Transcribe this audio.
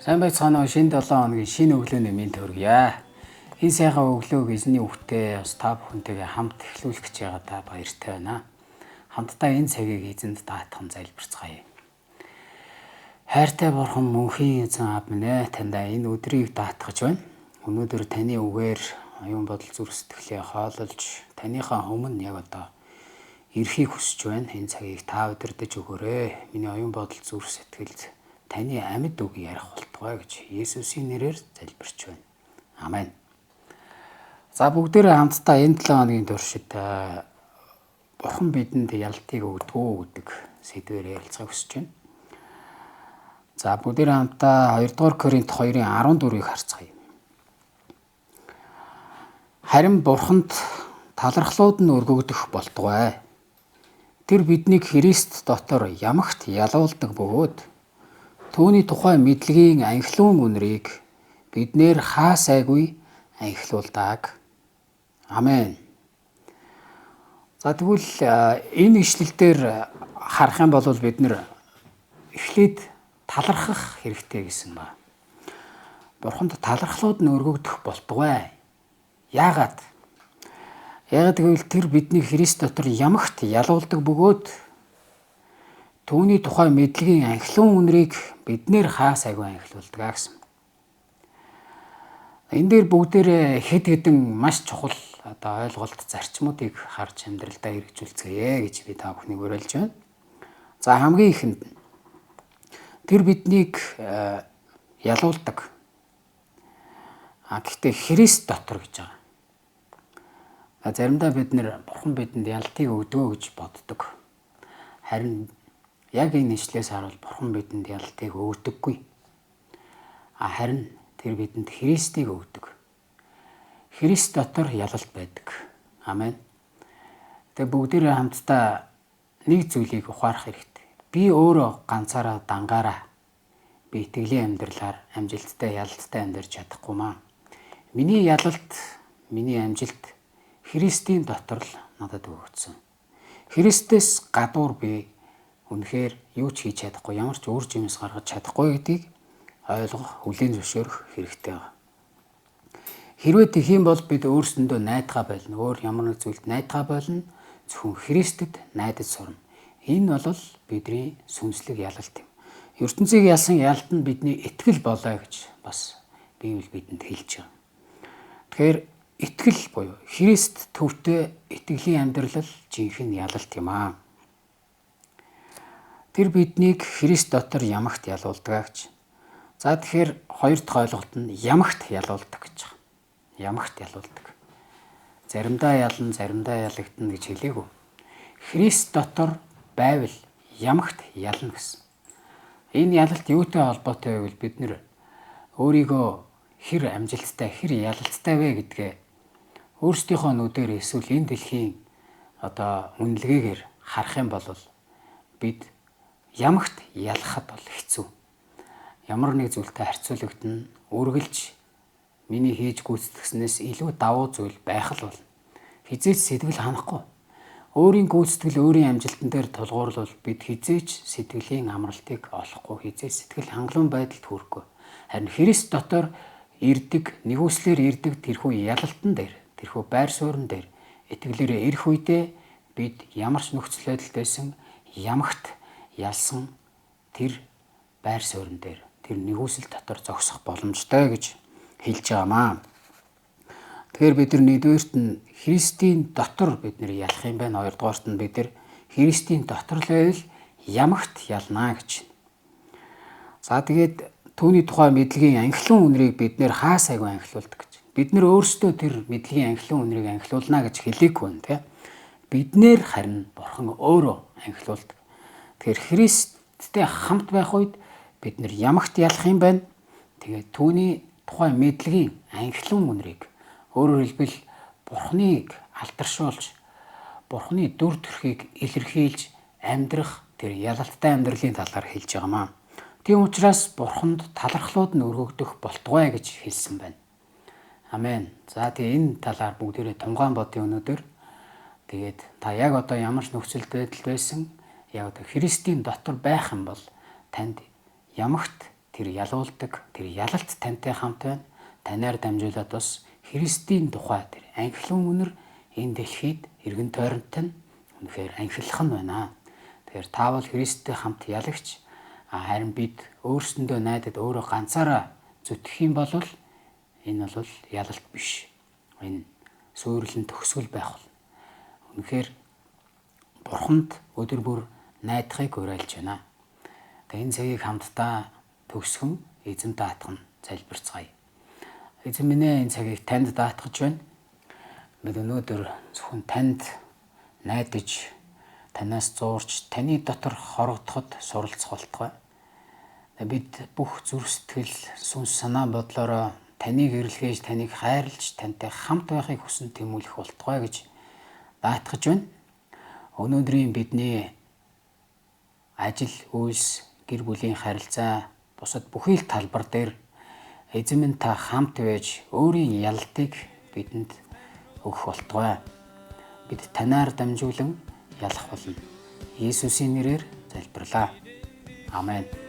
Сайн байцгаана уу, шинэ 7 хоногийн шинэ өглөөний мэнд хүргье. Энэ сайхан өглөөг эзний үгтэй бас та бүхэнтэйгээ хамт эхлүүлэх гэж байгаа баяртай байна. Хамтдаа энэ цагийг эзэнд даатхан залбирцгаая. Хайртай бурхан мөнхийн эзэн аав минь ээ, таньда энэ өдрийг даатгаж байна. Өнөөдөр таны үгээр оюун бодол зүрх сэтгэлээ хоололж, таныхаа өмнө яг одоо ирэхийг хүсэж байна. Энэ цагийг та удирдах өгөөрэй. Миний оюун бодол зүрх сэтгэлд таны амьд үг ярих болтугай гэж Есүсийн нэрээр залбирч байна. Амен. За бүгдээрээ хамтдаа энэ 7 хоногийн туршид бурхан бидэнд ялтыг өгдөгөө гэдэг сэдвээр ярилцахыг хүсэж байна. За бүгдээрээ хамтдаа 2 дугаар Коринт 2-ын 14-ийг харцгаая. Харин бурханд талархлууд нь өргөгдөх болтугай. Тэр биднийг Христ дотор ямагт ялуулдаг бөгөөд түүний тухай мэдлэгийн анхлын үнэрийг биднээр хаа сайгүй анхлуулдаг. Амен. За тэгвэл энэ ишлэл дээр харах юм бол бид нэр эхлээд талархах хэрэгтэй гэсэн ба. Бурханд талархлууд нь өргөгдөх болтугай. Яагаад? Яагаад гэвэл тэр бидний Христ дотор ямагт ялуулдаг бөгөөд түүний тухай мэдлэгийн анхлын үнэрийг биднээр хаа сайгүй анхлуулдаг гэсэн. Энэ дээр бүгдээрээ хэд хэдэн маш чухал одоо ойлголт зарчмуудыг харж амьдралдаа хэрэгжүүлцгээе гэж би та бүхнийг уриалж байна. За хамгийн ихэнд тэр биднийг ялуулдаг. Гэхдээ Христ дотор гэж байгаа. Заримдаа бид нэр бурхан бидэнд ялтыг өгдөгөө гэж боддог. Харин яг энэ ишлээс харуул бурхан бидэнд ялтыг өгдөггүй. Харин тэр бидэнд Христийг өгдөг. Христ дотор ялалт байдаг. Амен. Тэгээ бүгдээрээ хамтдаа нэг зүйлийг ухаарах хэрэгтэй. Би өөрөө ганцаараа дангаараа би итгэлийн амьдралаар амжилттай ялалттай амьдарч чадахгүй маа. Миний ялалт, миний амжилт Христийн дотор л надад өгөгдсөн. Христэс гадуур би үнэхээр юу ч хийж чадахгүй, ямар ч үр жимс гаргаж чадахгүй гэдгийг ойлгох, хүлээн зөвшөөрөх хэрэгтэй байна. Хэрвээ тэгэх юм бол бид өөрсөндөө найдгаа болно. Өөр ямар нэг зүйлд найдгаа болно. Зөвхөн Христэд найдаж сурна. Энэ бол бидний сүнслэг ялалт юм. ертөнцийг ялсан ялалт нь бидний итгэл болоо гэж бас Библи бидэнд хэлж байгаа. Тэгэхээр итгэл буюу Христ төвтэй итгэлийн амьдрал жинхэнэ ялалт юм аа. Тэр биднийг Христ дотор ямагт ялуулдаг гэж. За тэгэхээр хоёр дахь ойлголт нь ямагт ялуулдаг гэж байна. Ямагт ялуулдаг. Заримдаа ялна, заримдаа ялагдана гэж хэлээгүй. Христ дотор байвал ямагт ялна гэсэн. Энэ ялалт юутай холбоотой вэ гэвэл бид нэр өөрийгөө хэр амжилттай, хэр ялалттай вэ гэдгээ өөрсдийнхөө нүдээр эсвэл энэ дэлхийн одоо үнэлгээгээр харах юм бол бид ямагт ялахад бол хэцүү. Ямар нэг зүйлтэй харьцуулагдана, үргэлж миний хийж гүйцэтгснээс илүү давуу зүйл байх л бол хизээч сэтгэл ханахгүй. Өөрийн гүйцэтгэл, өөрийн амжилтан дээр тулгуурлал бид хизээч сэтгэлийн амралтыг олохгүй, хизээч сэтгэл хангалуун байдалд хүрэхгүй. Харин Христ дотор ирдэг, нэгүслэр ирдэг тэрхүү ялалтан дээр, тэрхүү байр суурин дээр итгэлээрээ ирэх үедээ бид ямар ч нөхцөл байдалд байсан ямагт ялсан тэр байр суурин дээр тэр нэгүсэл дотор зогсох боломжтой гэж хэлж байгаамаа. Тэгэхээр бид нар нэгдүгээрт нь Христийн дотор бид нар ялах юм байна. Хоёрдугаарт нь бид нар Христийн дотор л байвал ямагт ялнаа гэж. За тэгээд түүний тухай мэдлэгийн анхлын үнэрийг бид нэр хаа сайгүй анхлуулдаг гэж. Бид нар өөрсдөө тэр мэдлэгийн анхлын үнэрийг анхлуулна гэж хэлээгүй байна, тийм. Биднэр харин бурхан өөрөө анхлуулдаг. Тэгэхээр Христтэй хамт байх үед бид нэр ямагт ялах юм байна. Тэгээд түүний тухай мэдлэгийн анхлын үнэрийг өөрөөр хэлбэл бурханыг алдаршуулж, бурханы дүр төрхийг илэрхийлж амьдрах тэр ялалттай амьдралын талаар хэлж байгаамаа. Тийм учраас бурханд талархлууд нь өргөгдөх болтугай гэж хэлсэн байна. Амен. За тэгээ энэ талаар бүгдээрээ тунгаан бодъё өнөөдөр. Тэгээд та яг одоо ямар ч нөхцөл байдал байсан, яг одоо Христийн дотор байх юм бол танд ямагт тэр ялуулдаг, тэр ялалт тантай хамт байна. Танаар дамжуулаад бас Христийн тухай тэр анхлын үнэр энэ дэлхийд эргэн тойронтой нь үнэхээр анхлах нь байна. Тэгэхээр та бол Христтэй хамт ялагч, харин бид өөрсөндөө найдад өөрөө ганцаараа зүтгэх юм бол энэ бол ялалт биш. Энэ суурилан төгсгөл байх болно. Үнэхээр Бурханд өдөр бүр найдахыг уриалж байна. Тэгээ энэ цагийг хамтдаа төгсгөн эзэн даатган залбирцгаая. Эзэн минь энэ цагийг танд даатгаж байна. Бид өнөөдөр зөвхөн танд найдаж, танаас зуурч, таны дотор хорогдоход суралцах болтугай. Бид бүх зүрх сэтгэл, сүнс санаа бодлороо таныг эрэлхээж, таныг хайрлаж, тантай хамт байхыг хүсэн тэмүүлэх болтугай гэж даатгаж байна. Өнөөдрийн бидний ажил, үйлс, гэр бүлийн харилцаа, бусад бүхий л талбар дээр эзэн минь та хамт байж өөрийн ялалтыг бидэнд өгөх болтугай. Бид танаар дамжуулан ялах болно. Иесусийн нэрээр залбирлаа. Амен.